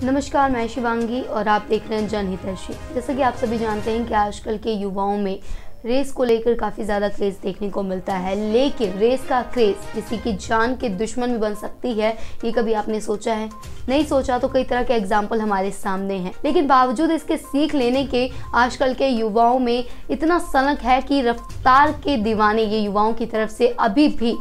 नमस्कार, मैं शिवांगी और आप देख रहे हैं जनहितैषी। जैसा कि आप सभी जानते हैं कि आजकल के युवाओं में रेस को लेकर काफ़ी ज़्यादा क्रेज़ देखने को मिलता है, लेकिन रेस का क्रेज़ किसी की जान के दुश्मन भी बन सकती है, ये कभी आपने सोचा है? नहीं सोचा तो कई तरह के एग्जाम्पल हमारे सामने हैं, लेकिन बावजूद इसके सीख लेने के आजकल के युवाओं में इतना सनक है कि रफ्तार के दीवाने ये युवाओं की तरफ से अभी भी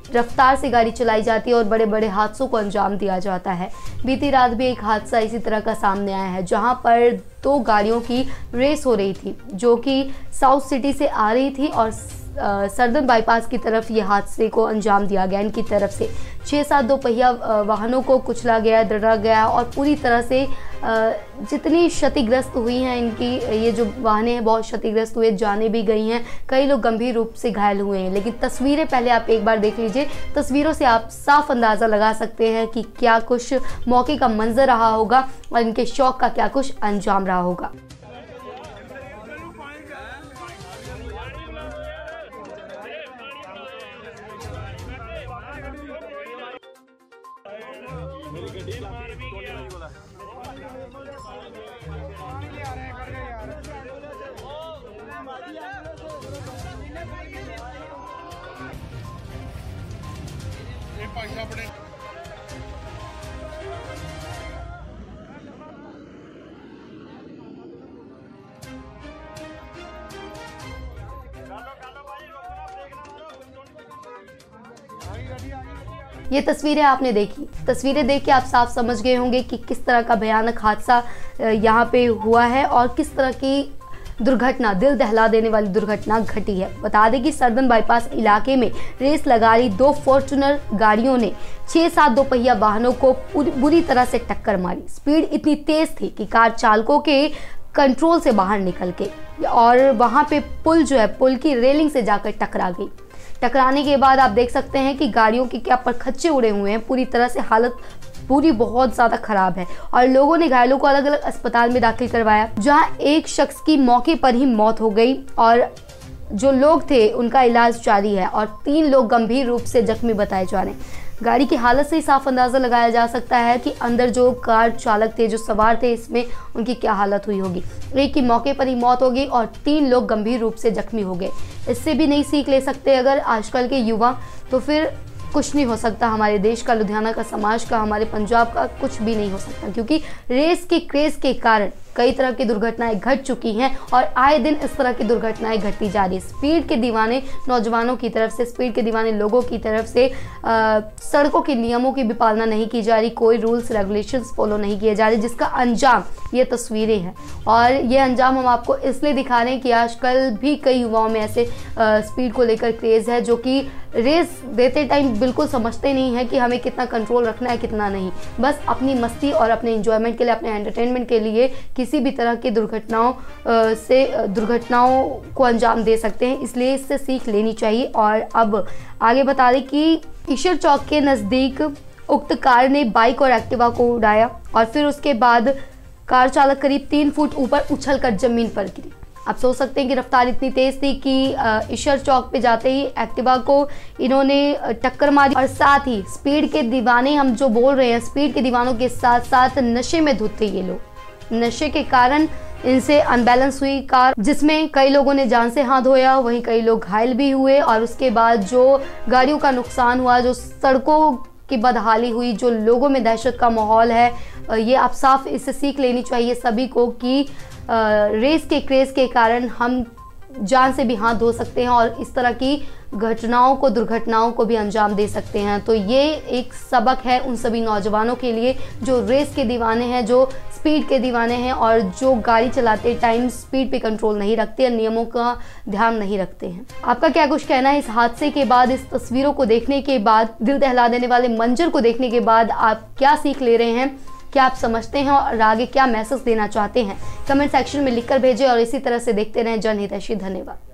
रफ्तार से गाड़ी चलाई जाती है और बड़े बड़े हादसों को अंजाम दिया जाता है। बीती रात भी एक हादसा इसी तरह का सामने आया है, जहां पर दो गाड़ियों की रेस हो रही थी, जो कि साउथ सिटी से आ रही थी और सर्दन बाईपास की तरफ ये हादसे को अंजाम दिया गया। इनकी तरफ से 6-7 दोपहिया वाहनों को कुचला गया, दड़ा गया और पूरी तरह से जितनी क्षतिग्रस्त हुई हैं इनकी ये जो वाहनें हैं बहुत क्षतिग्रस्त हुए, जाने भी गई हैं, कई लोग गंभीर रूप से घायल हुए हैं। लेकिन तस्वीरें पहले आप एक बार देख लीजिए। तस्वीरों से आप साफ अंदाज़ा लगा सकते हैं कि क्या कुछ मौके का मंजर रहा होगा और इनके शौक का क्या कुछ अंजाम रहा होगा। ये तस्वीरें आपने देखी, तस्वीरें देख के आप साफ समझ गए होंगे कि किस तरह का भयानक हादसा यहाँ पे हुआ है और किस तरह की दुर्घटना, दिल दहला देने वाली दुर्घटना घटी है। बता दें कि सर्दन बाईपास इलाके में रेस लगा रही दो फॉर्च्यूनर गाड़ियों ने 6-7 दोपहिया वाहनों को बुरी तरह से टक्कर मारी। स्पीड इतनी तेज थी कि कार चालकों के कंट्रोल से बाहर निकल के और वहाँ पे पुल जो है, पुल की रेलिंग से जाकर टकरा गई। टकराने के बाद आप देख सकते हैं कि गाड़ियों के क्या परखच्चे उड़े हुए हैं, पूरी तरह से हालत पूरी बहुत ज़्यादा ख़राब है और लोगों ने घायलों को अलग अलग अस्पताल में दाखिल करवाया, जहां एक शख्स की मौके पर ही मौत हो गई और जो लोग थे उनका इलाज जारी है और 3 लोग गंभीर रूप से जख्मी बताए जा रहे हैं। गाड़ी की हालत से ही साफ अंदाज़ा लगाया जा सकता है कि अंदर जो कार चालक थे, जो सवार थे, इसमें उनकी क्या हालत हुई होगी। एक की मौके पर ही मौत हो गई और 3 लोग गंभीर रूप से जख्मी हो गए। इससे भी नहीं सीख ले सकते अगर आजकल के युवा, तो फिर कुछ नहीं हो सकता हमारे देश का, लुधियाना का, समाज का, हमारे पंजाब का कुछ भी नहीं हो सकता, क्योंकि रेस के क्रेज़ के कारण कई तरह की दुर्घटनाएं घट चुकी हैं और आए दिन इस तरह की दुर्घटनाएं घटती जा रही है। स्पीड के दीवाने नौजवानों की तरफ से, स्पीड के दीवाने लोगों की तरफ से सड़कों के नियमों की भी पालना नहीं की जा रही, कोई रूल्स रेगुलेशंस फॉलो नहीं किए जा रहे, जिसका अंजाम ये तस्वीरें हैं। और ये अंजाम हम आपको इसलिए दिखा रहे हैं कि आजकल भी कई युवाओं में ऐसे स्पीड को लेकर क्रेज़ है, जो कि रेस देते टाइम बिल्कुल समझते नहीं है कि हमें कितना कंट्रोल रखना है, कितना नहीं। बस अपनी मस्ती और अपने एंजॉयमेंट के लिए, अपने एंटरटेनमेंट के लिए किसी भी तरह की दुर्घटनाओं को अंजाम दे सकते हैं, इसलिए इससे सीख लेनी चाहिए। और अब आगे बता दें कि ईश्वर चौक के नज़दीक उक्त कार ने बाइक और एक्टिवा को उड़ाया और फिर उसके बाद कार चालक करीब 3 फुट ऊपर उछलकर जमीन पर गिरी। आप सोच सकते हैं कि रफ्तार इतनी तेज़ थी कि ईश्वर चौक पे जाते ही एक्टिवा को इन्होंने टक्कर मारी और साथ ही स्पीड के दीवाने, हम जो बोल रहे हैं, स्पीड के दीवानों के साथ साथ नशे में धुत थे ये लोग। नशे के कारण इनसे अनबैलेंस हुई कार, जिसमें कई लोगों ने जान से हाथ धोया, वहीं कई लोग घायल भी हुए और उसके बाद जो गाड़ियों का नुकसान हुआ, जो सड़कों की बदहाली हुई, जो लोगों में दहशत का माहौल है, ये आप साफ इससे सीख लेनी चाहिए सभी को कि रेस के क्रेज़ के कारण हम जान से भी हाथ धो सकते हैं और इस तरह की घटनाओं को, दुर्घटनाओं को भी अंजाम दे सकते हैं। तो ये एक सबक है उन सभी नौजवानों के लिए जो रेस के दीवाने हैं, जो स्पीड के दीवाने हैं और जो गाड़ी चलाते टाइम स्पीड पे कंट्रोल नहीं रखते, नियमों का ध्यान नहीं रखते हैं। आपका क्या कुछ कहना है इस हादसे के बाद, इस तस्वीरों को देखने के बाद, दिल दहला देने वाले मंजर को देखने के बाद आप क्या सीख ले रहे हैं? क्या आप समझते हैं और आगे क्या मैसेज देना चाहते हैं? कमेंट सेक्शन में लिखकर भेजें और इसी तरह से देखते रहें जनहितैषी। धन्यवाद।